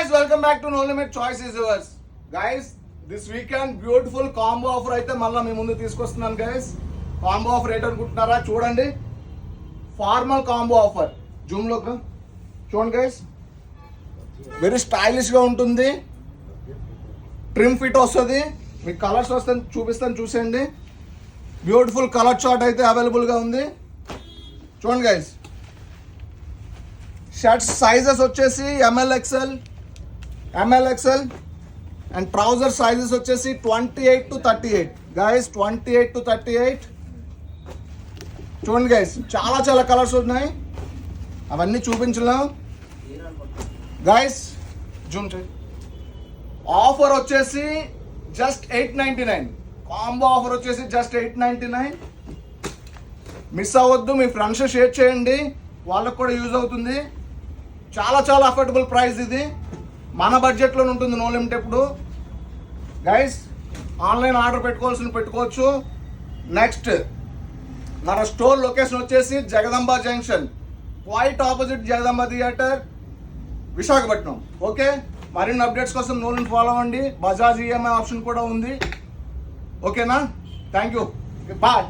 guys, welcome back to No Limit Choice is yours. Guys, this weekend beautiful combo offer అయితే మళ్ళీ మీ ముందు తీసుకొస్తున్నాను guys. Combo offer ఏంటి అనుకుంటున్నారా? చూడండి, ఫార్మల్ కాంబో ఆఫర్. జూమ్ లో చూడండి గైస్, వెరీ స్టైలిష్ గా ఉంటుంది. ట్రిమ్ ఫిట్ వస్తుంది. మీకు కలర్స్ వస్తాయి, చూపిస్తాను, చూసేయండి. బ్యూటిఫుల్ కలర్ చార్ట్ అయితే అవైలబుల్ గా ఉంది. చూడండి గైస్, షర్ట్స్ సైజెస్ వచ్చేసి M L XL and trouser sizes వచ్చేసి 28 to 38 గైస్, 28 to 38. చూడండి గైస్, చాలా చాలా కలర్స్ ఉన్నాయి, అవన్నీ చూపించలేం గైస్. జూమ్ చేయండి. ఆఫర్ వచ్చేసి జస్ట్ 899. కాంబో ఆఫర్ వచ్చేసి జస్ట్ 899. మిస్ అవ్వద్దు, మీ ఫ్రెండ్స్ షేర్ చేయండి, వాళ్ళకు కూడా యూజ్ అవుతుంది. చాలా చాలా అఫోర్డబుల్ ప్రైస్ ఇది, మన బడ్జెట్లో ఉంటుంది నో లిమిట్. ఎప్పుడు గైస్ ఆన్లైన్ ఆర్డర్ పెట్టుకోవచ్చు. నెక్స్ట్ మన స్టోర్ లొకేషన్ వచ్చేసి Jagadamba junction, quite opposite Jagadamba theatre, Visakhapatnam. Okay, మరిన్ని అప్డేట్స్ కోసం నో లిమిట్ ఫాలో అవ్వండి. బజాజ్ ఈఎంఐ ఆప్షన్ కూడా ఉంది. ఓకేనా? Thank you, bye.